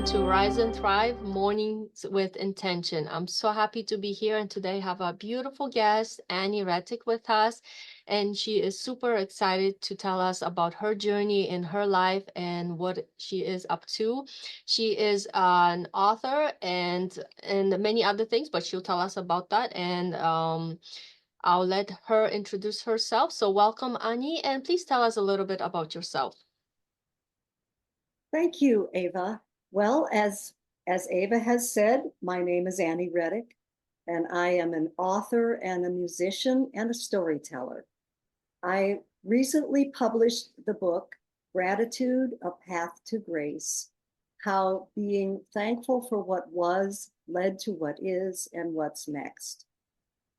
welcome to Rise and Thrive Mornings with Intention. I'm so happy to be here and today have a beautiful guest, Annie Rettic, with us. And she is super excited to tell us about her journey in her life and what she is up to. She is an author and many other things, but she'll tell us about that. And I'll let her introduce herself. So welcome, Annie, and please tell us a little bit about yourself. Thank you, Ava. Well, as Ava has said, my name is Annie Rettic, and I am an author and a musician and a storyteller. I recently published the book, Gratitude, A Path to Grace, how being thankful for what was led to what is and what's next.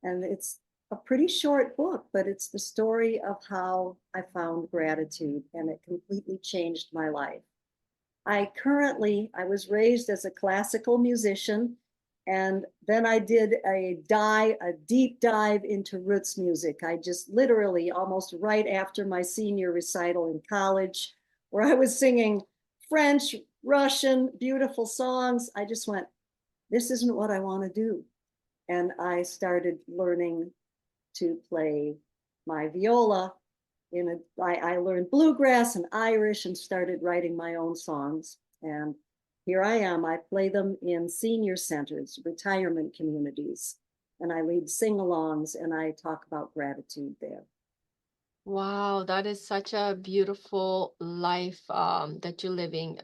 And it's a pretty short book, but it's the story of how I found gratitude, and it completely changed my life. I was raised as a classical musician, and then I did a deep dive into roots music. I just literally, almost right after my senior recital in college, where I was singing French, Russian, beautiful songs, I just went, this isn't what I want to do. And I started learning to play my viola. I learned bluegrass and Irish and started writing my own songs. And here I am. I play them in senior centers, retirement communities, and I lead sing-alongs and I talk about gratitude there. Wow, that is such a beautiful life that you're living.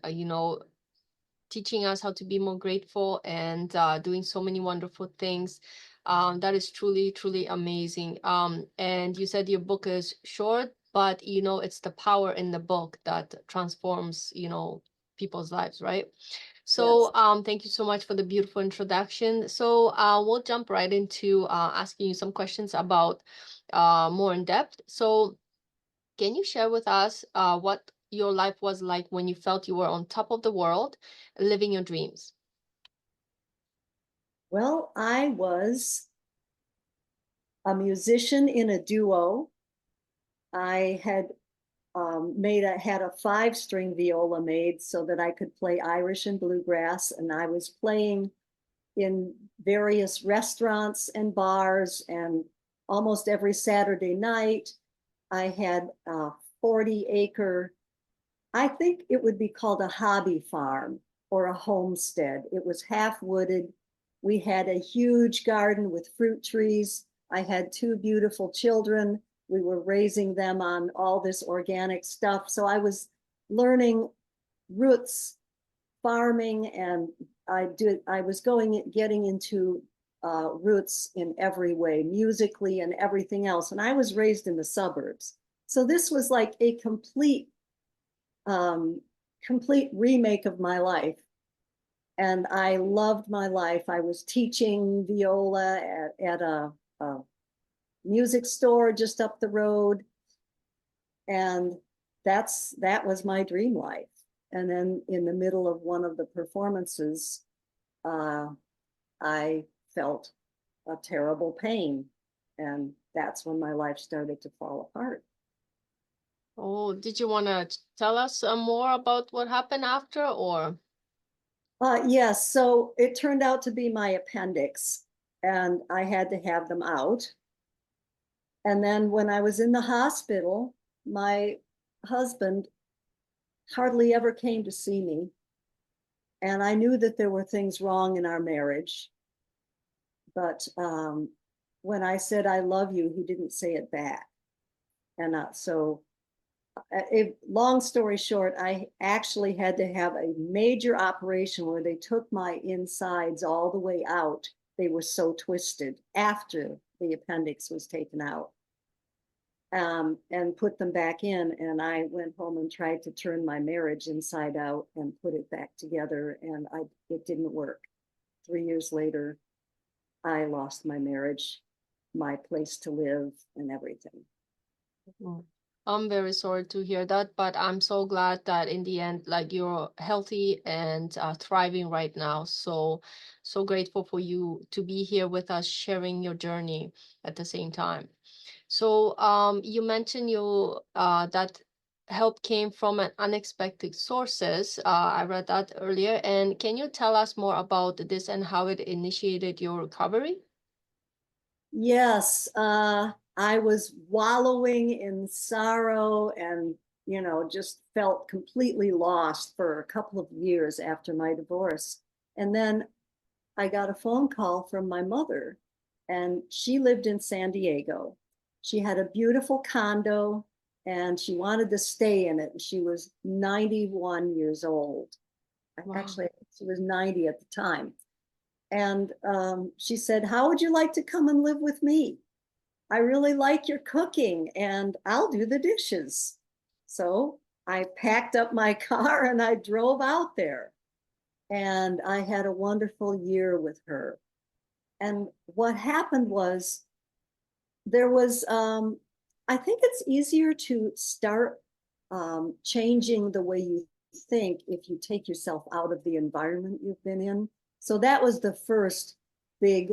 Teaching us how to be more grateful and doing so many wonderful things. That is truly, truly amazing. And you said your book is short, but it's the power in the book that transforms, people's lives, right? Yes. So thank you so much for the beautiful introduction. So we'll jump right into asking you some questions about more in depth. So can you share with us what your life was like when you felt you were on top of the world, living your dreams? Well, I was a musician in a duo. I had a 5-string viola made so that I could play Irish and bluegrass, and I was playing in various restaurants and bars, and almost every Saturday night I had a 40-acre, I think it would be called a hobby farm or a homestead. It was half wooded. We had a huge garden with fruit trees. I had 2 beautiful children. We were raising them on all this organic stuff. So I was learning roots farming, and I was getting into roots in every way, musically and everything else. And I was raised in the suburbs. So this was like a um, complete remake of my life. And I loved my life. I was teaching viola at a music store just up the road. And that was my dream life. And then in the middle of one of the performances, uh, I felt a terrible pain. And that's when my life started to fall apart. Oh, did you want to tell us more about what happened after, or? Yes, so it turned out to be my appendix, and I had to have them out. And then when I was in the hospital, my husband hardly ever came to see me. And I knew that there were things wrong in our marriage. But when I said, I love you, he didn't say it back. And long story short, I actually had to have a major operation where they took my insides all the way out. They were so twisted after the appendix was taken out, and put them back in. And I went home and tried to turn my marriage inside out and put it back together. And it didn't work. 3 years later, I lost my marriage, my place to live, and everything. Mm. I'm very sorry to hear that, but I'm so glad that in the end, like you're healthy and thriving right now. So, so grateful for you to be here with us, sharing your journey at the same time. So, you mentioned that help came from an unexpected sources. I read that earlier. And can you tell us more about this and how it initiated your recovery? Yes, I was wallowing in sorrow and, just felt completely lost for a couple of years after my divorce. And then I got a phone call from my mother, and she lived in San Diego. She had a beautiful condo and she wanted to stay in it. She was 91 years old. Wow. Actually, she was 90 at the time. And she said, "How would you like to come and live with me? I really like your cooking and I'll do the dishes." So I packed up my car and I drove out there. And I had a wonderful year with her. And what happened was there was, I think it's easier to start changing the way you think if you take yourself out of the environment you've been in. So that was the first big,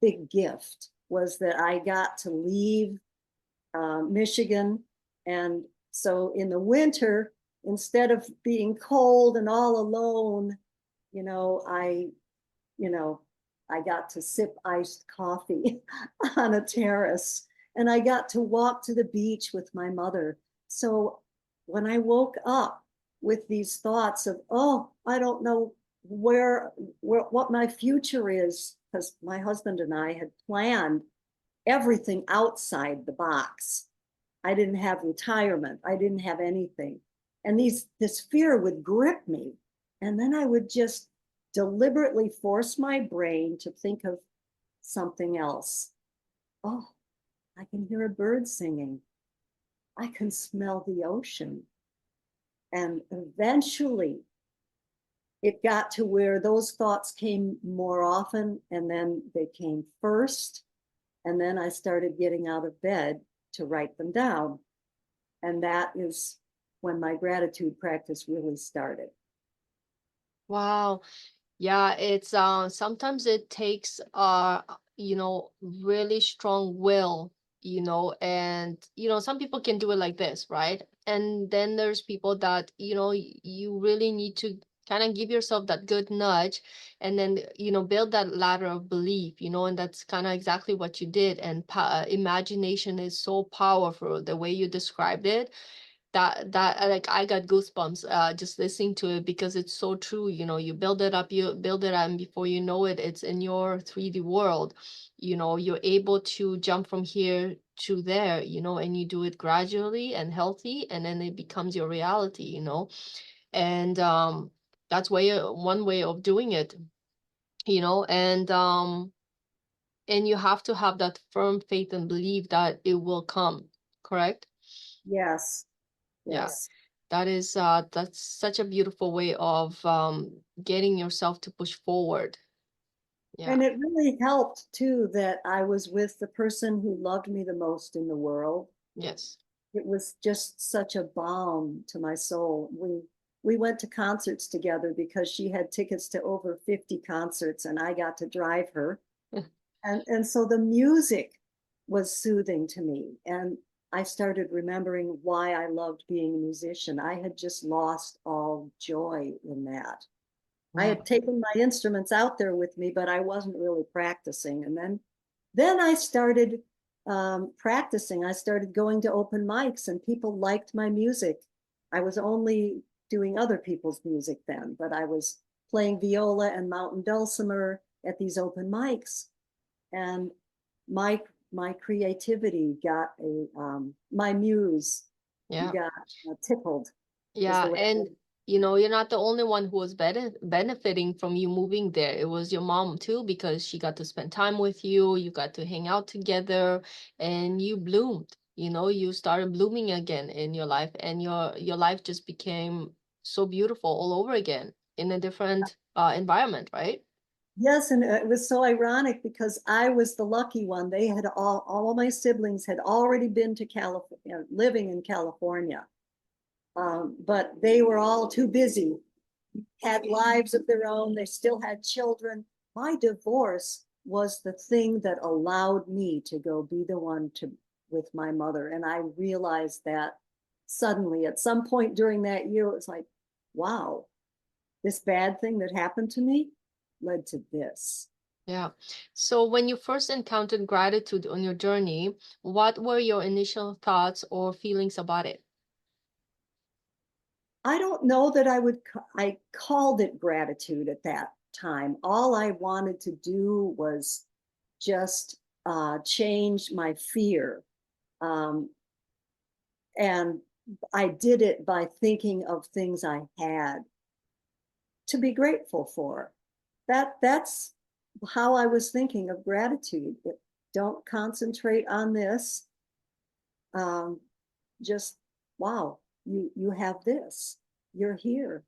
big gift, was that I got to leave Michigan. And so in the winter, instead of being cold and all alone, you know, I, you know, I got to sip iced coffee on a terrace, and I got to walk to the beach with my mother. So when I woke up with these thoughts of, oh, I don't know what my future is, because my husband and I had planned everything outside the box. I didn't have retirement. I didn't have anything. And this fear would grip me. And then I would just deliberately force my brain to think of something else. Oh, I can hear a bird singing. I can smell the ocean. And eventually it got to where those thoughts came more often, and then they came first. And then I started getting out of bed to write them down. And that is when my gratitude practice really started. Wow. Yeah, it's sometimes it takes really strong will, and some people can do it like this, right? And then there's people that, you really need to kind of give yourself that good nudge and then, build that ladder of belief, and that's kind of exactly what you did. And imagination is so powerful, the way you described it, that like I got goosebumps just listening to it, because it's so true. You build it up, and before you know it, it's in your 3D world. You're able to jump from here to there, and you do it gradually and healthy, and then it becomes your reality. And that's one way of doing it. And you have to have that firm faith and believe that it will come. Correct? Yes, Yeah. yes. That's such a beautiful way of getting yourself to push forward. Yeah. And it really helped too that I was with the person who loved me the most in the world. Yes. It was just such a balm to my soul. We went to concerts together because she had tickets to over 50 concerts and I got to drive her. And so the music was soothing to me. And I started remembering why I loved being a musician. I had just lost all joy in that. I Wow. had taken my instruments out there with me, but I wasn't really practicing. And then I started practicing. I started going to open mics, and people liked my music. I was only doing other people's music then, but I was playing viola and mountain dulcimer at these open mics, and my my creativity got my muse Yeah. got tickled, is Yeah. the way. And you're not the only one who was benefiting from you moving there. It was your mom too, because she got to spend time with you. You got to hang out together, and you bloomed. You started blooming again in your life, and your life just became so beautiful all over again in a different environment, right? Yes, and it was so ironic because I was the lucky one. They had all of my siblings had already been to California, living in California, but they were all too busy, had lives of their own. They still had children. My divorce was the thing that allowed me to go be the one to with my mother, and I realized that suddenly at some point during that year, it was like, wow, this bad thing that happened to me led to this. Yeah. So when you first encountered gratitude on your journey, what were your initial thoughts or feelings about it? I don't know that I called it gratitude at that time. All I wanted to do was just change my fear. Um, and I did it by thinking of things I had to be grateful for. That's how I was thinking of gratitude. Don't concentrate on this. Um, just wow, you have this. You're here.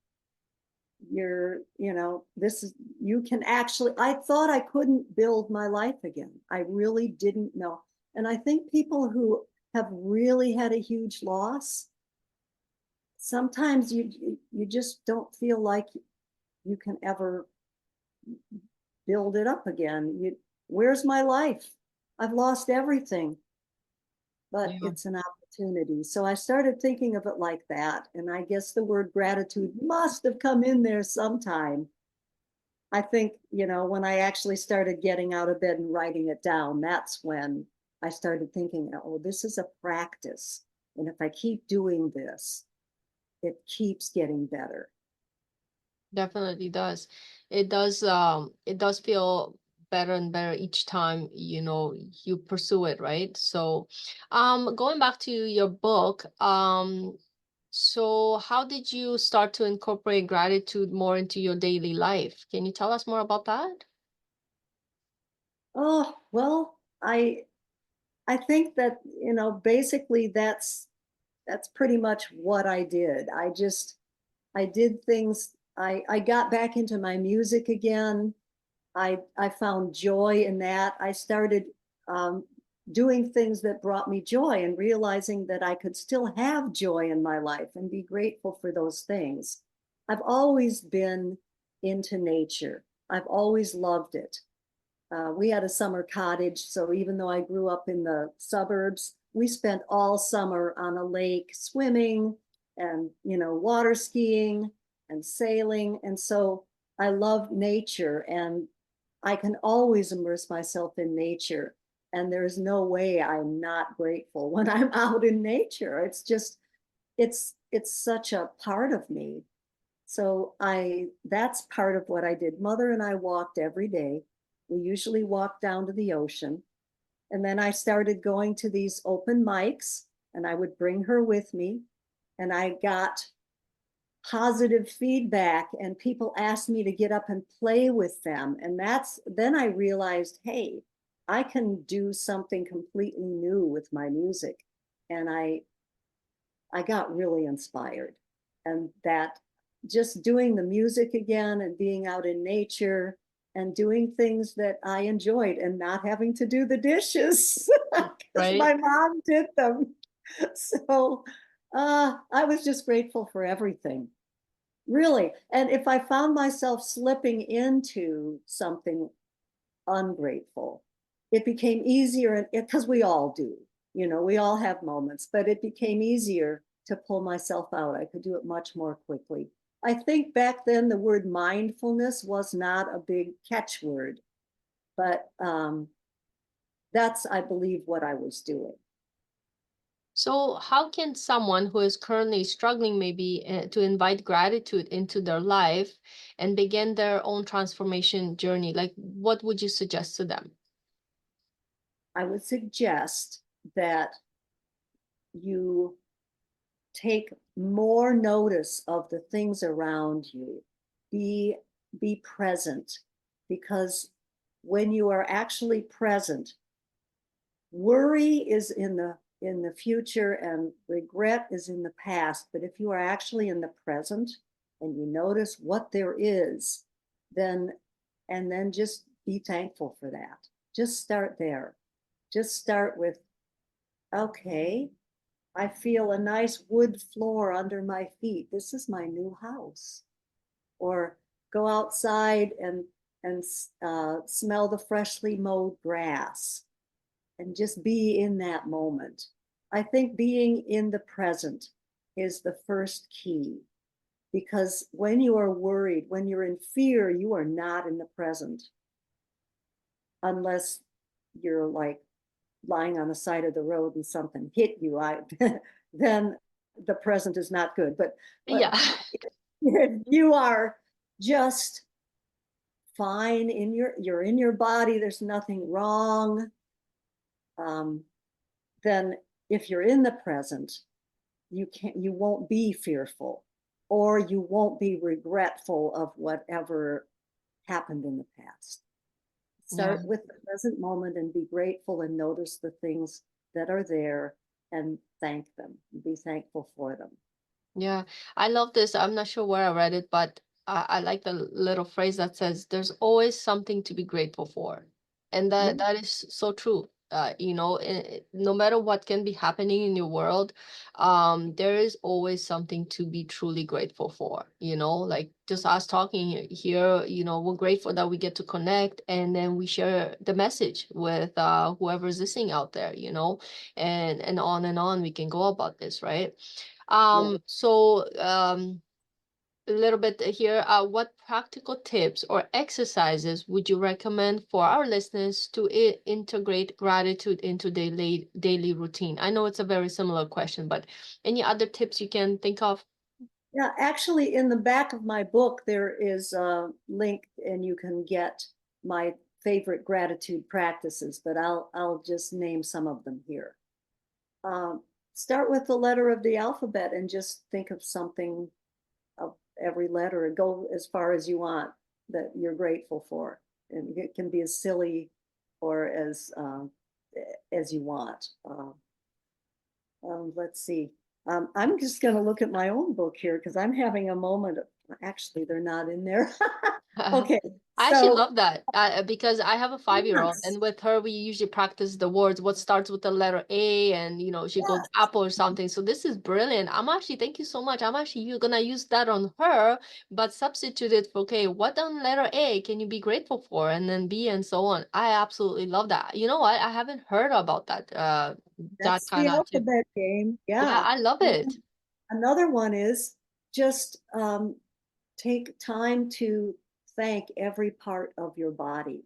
This is you can actually. I thought I couldn't build my life again. I really didn't know. And I think people who have really had a huge loss, sometimes you just don't feel like you can ever build it up again. Where's my life? I've lost everything, but Yeah, it's an opportunity. So I started thinking of it like that. And I guess the word gratitude must have come in there sometime. I think, when I actually started getting out of bed and writing it down, that's when I started thinking, oh, this is a practice. And if I keep doing this, it keeps getting better. definitely does. It does feel better and better each time, you pursue it, right? So, going back to your book, so how did you start to incorporate gratitude more into your daily life? Can you tell us more about that? Oh, well, I think that, basically that's pretty much what I did. I did things. I got back into my music again. I found joy in that. I started um, doing things that brought me joy and realizing that I could still have joy in my life and be grateful for those things. I've always been into nature. I've always loved it. We had a summer cottage, so even though I grew up in the suburbs, we spent all summer on a lake swimming and, water skiing and sailing. And so I love nature, and I can always immerse myself in nature. And there's no way I'm not grateful when I'm out in nature. It's such a part of me. So that's part of what I did. Mother and I walked every day. We usually walked down to the ocean. And then I started going to these open mics, and I would bring her with me. And I got positive feedback, and people asked me to get up and play with them. And then I realized, hey, I can do something completely new with my music. And I got really inspired. And that just doing the music again and being out in nature and doing things that I enjoyed and not having to do the dishes because Right? my mom did them. So I was just grateful for everything, really. And if I found myself slipping into something ungrateful, it became easier because we all do, we all have moments, but it became easier to pull myself out. I could do it much more quickly. I think back then the word mindfulness was not a big catchword, but that's, I believe, what I was doing. So, how can someone who is currently struggling maybe to invite gratitude into their life and begin their own transformation journey? Like, what would you suggest to them? I would suggest that you take more notice of the things around you. Be be present, because when you are actually present, worry is in the future and regret is in the past. But if you are actually in the present and you notice what there is, then and then just be thankful for that. Just start there. Just start with, okay, I feel a nice wood floor under my feet. This is my new house. Or go outside and smell the freshly mowed grass and just be in that moment. I think being in the present is the first key. Because when you are worried, when you're in fear, you are not in the present unless you're like lying on the side of the road and something hit you. Then the present is not good. But Yeah. if you are just fine you're in your body, there's nothing wrong, um, then if you're in the present, you won't be fearful, or you won't be regretful of whatever happened in the past. Yeah. Start with the present moment and be grateful and notice the things that are there and thank them. Be thankful for them. Yeah, I love this. I'm not sure where I read it, but I like the little phrase that says there's always something to be grateful for. And Yeah, that is so true. No matter what can be happening in your world, there is always something to be truly grateful for. Like just us talking here, we're grateful that we get to connect and then we share the message with whoever's listening out there, and on we can go about this, right? yeah. A little bit here. What practical tips or exercises would you recommend for our listeners to integrate gratitude into their daily routine? I know it's a very similar question, but any other tips you can think of? Yeah, actually, in the back of my book, there is a link, and you can get my favorite gratitude practices. But I'll just name some of them here. Um, Start with the letter of the alphabet and just think of something of every letter, and go as far as you want that you're grateful for. And it can be as silly or as you want. Let's see. I'm just going to look at my own book here because I'm having a moment. Actually, they're not in there. Okay, I actually so love that because I have a 5-year-old, yes, and with her, we usually practice the words, what starts with the letter A, and she goes yes, apple or something. So this is brilliant. Thank you so much. I'm actually you gonna use that on her, but substitute it for, okay, what on letter A can you be grateful for, and then B and so on. I absolutely love that. You know what? I haven't heard about that that's kind the of tip. alphabet game. Yeah, Yeah. I love And it. then another one is just take time to thank every part of your body.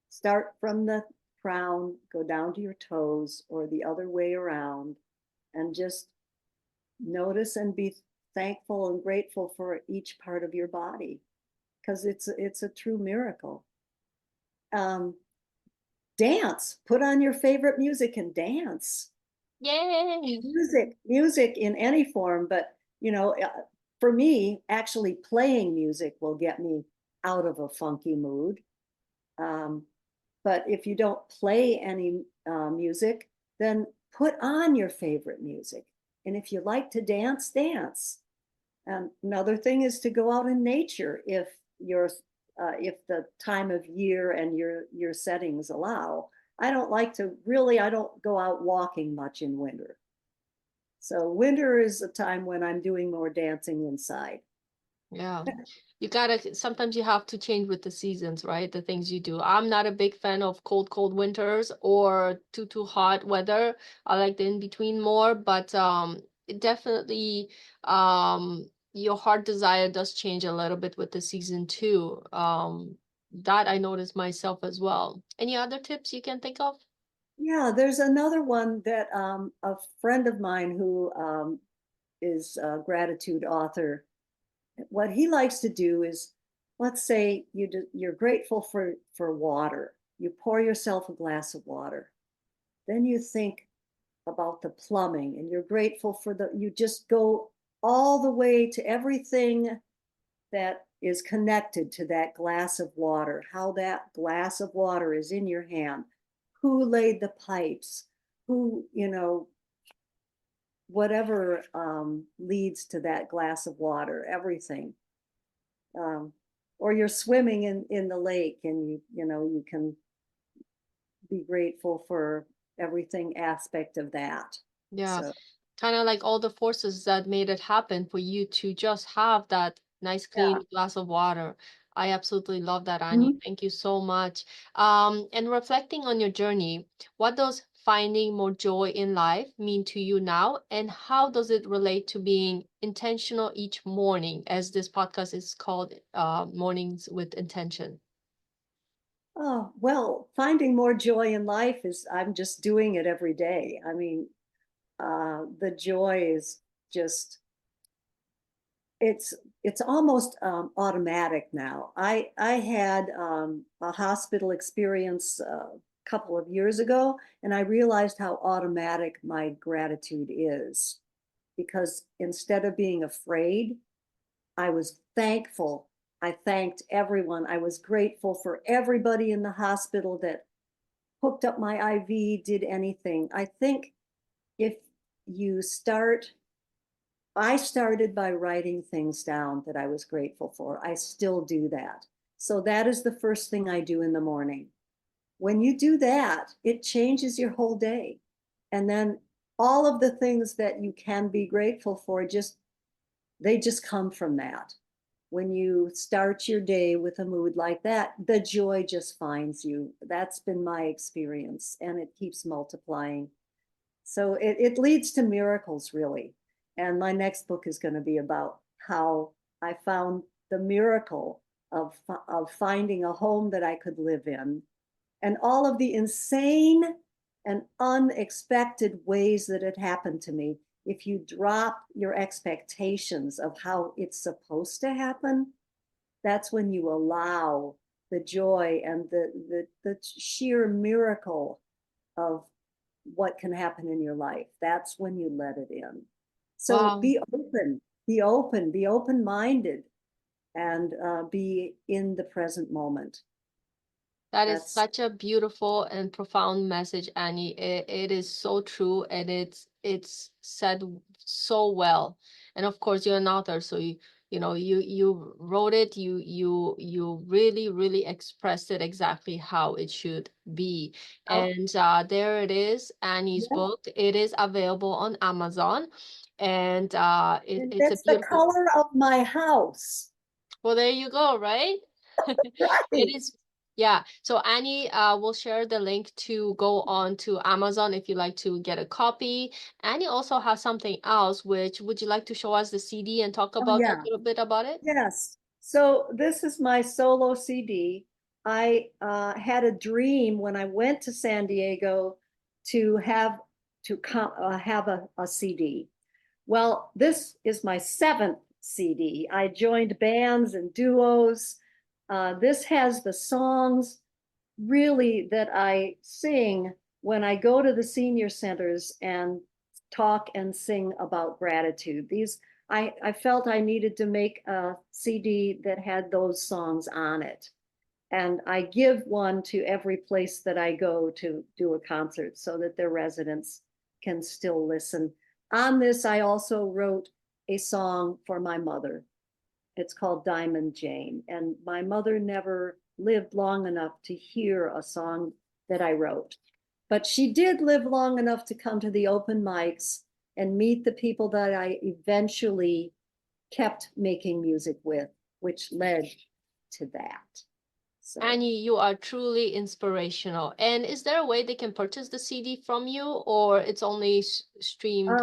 Start from the crown, go down to your toes, or the other way around, and just notice and be thankful and grateful for each part of your body because it's a true miracle. Um, Dance, put on your favorite music and dance. Yay. Music in any form, but for me, actually playing music will get me out of a funky mood. Um, but if you don't play any music, then put on your favorite music. And if you like to dance, dance. And another thing is to go out in nature if the time of year and your settings allow. I don't go out walking much in winter. So winter is a time when I'm doing more dancing inside. Yeah. Sometimes you have to change with the seasons, right? The things you do. I'm not a big fan of cold winters or too hot weather. I like the in between more, but it definitely your heart desire does change a little bit with the season too. That I noticed myself as well. Any other tips you can think of? Yeah, there's another one that a friend of mine who is a gratitude author, what he likes to do is, let's say you're grateful for water. You pour yourself a glass of water. Then you think about the plumbing, and you're grateful for you just go all the way to everything that is connected to that glass of water, how that glass of water is in your hand, who laid the pipes, who, whatever leads to that glass of water, everything. Um, or you're swimming in the lake, and you can be grateful for everything aspect of that. Yeah, So kind of like all the forces that made it happen for you to just have that nice yeah. clean glass of water. I absolutely love that, Annie. Mhm. Thank you so much. And reflecting on your journey, what does finding more joy in life mean to you now? And how does it relate to being intentional each morning, as this podcast is called Mornings with Intention? Oh, well, finding more joy in life is, I'm just doing it every day. I mean, the joy is just, it's it's almost automatic now. I had a hospital experience a couple of years ago, and I realized how automatic my gratitude is, because instead of being afraid, I was thankful. I thanked everyone. I was grateful for everybody in the hospital that hooked up my IV, did anything. I think if you start, I started by writing things down that I was grateful for. I still do that. So that is the first thing I do in the morning. When you do that, it changes your whole day. And then all of the things that you can be grateful for, they just come from that. When you start your day with a mood like that, the joy just finds you. That's been my experience, and it keeps multiplying. So it leads to miracles, really. And my next book is going to be about how I found the miracle of finding a home that I could live in, and all of the insane and unexpected ways that it happened to me. If you drop your expectations of how it's supposed to happen, that's when you allow the joy and the sheer miracle of what can happen in your life. That's when you let it in. So Wow. be open-minded, and be in the present moment. That is That's such a beautiful and profound message, Annie. It is so true, and it's said so well. And of course, you're an author, so you wrote it. You really really expressed it exactly how it should be. out. And there it is, Annie's Yeah. book. It is available on Amazon, and And it's a that's the beautiful. color of my house. Well, there you go, right? It Right. is, yeah. So Annie will share the link to go on to Amazon if you like to get a copy. Annie also has something else, which would you like to show us the CD and talk Oh, about a yeah. little bit about it? Yes. So this is my solo CD. I had a dream when I went to San Diego to have a CD. Well, this is my seventh CD. I joined bands and duos. This has the songs really that I sing when I go to the senior centers and talk and sing about gratitude. I felt I needed to make a CD that had those songs on it. And I give one to every place that I go to do a concert so that their residents can still listen. On this, I also wrote a song for my mother. It's called Diamond Jane. And my mother never lived long enough to hear a song that I wrote. But she did live long enough to come to the open mics and meet the people that I eventually kept making music with, which led to that. So, Annie, you are truly inspirational. And is there a way they can purchase the CD from you, or it's only streamed?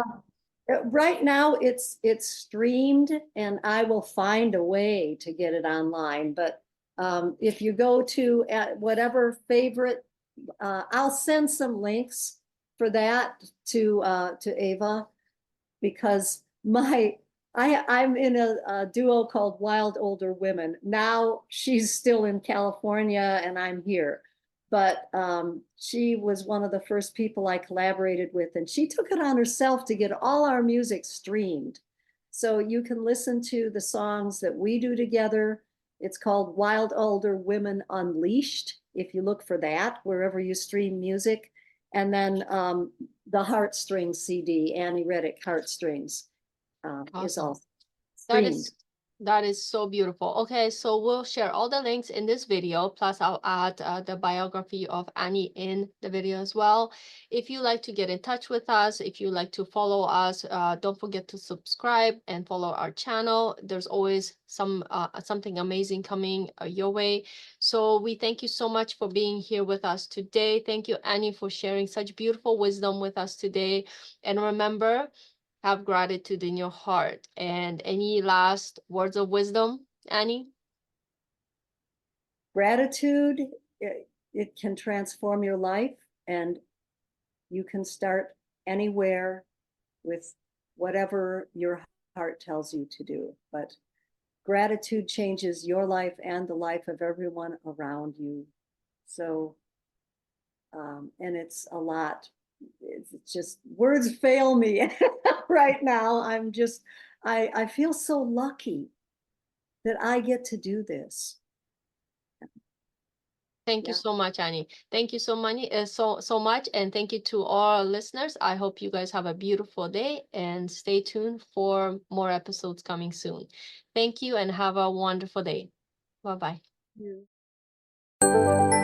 uh, right now it's streamed, and I will find a way to get it online. But if you go to whatever favorite, I'll send some links for that to Ava, because I'm in a duo called Wild Older Women. Now she's still in California and I'm here. But she was one of the first people I collaborated with, and she took it on herself to get all our music streamed. So you can listen to the songs that we do together. It's called Wild Older Women Unleashed, if you look for that, wherever you stream music. And then the Heartstrings CD, Annie Rettic Heartstrings, is Awesome. all That streamed. is That is so beautiful. Okay, so we'll share all the links in this video, plus I'll add the biography of Annie in the video as well. If you like to get in touch with us, if you like to follow us, don't forget to subscribe and follow our channel. There's always something amazing coming your way. So we thank you so much for being here with us today. Thank you, Annie, for sharing such beautiful wisdom with us today. And remember, have gratitude in your heart. And any last words of wisdom, Annie? Gratitude, it can transform your life, and you can start anywhere with whatever your heart tells you to do. But gratitude changes your life and the life of everyone around you. So, and it's a lot. It's just words fail me right now. I feel so lucky that I get to do this. Thank you Yeah. so much, Annie. Thank you so much, and thank you to all our listeners. I hope you guys have a beautiful day, and stay tuned for more episodes coming soon. Thank you, and have a wonderful day. Bye bye. Yeah.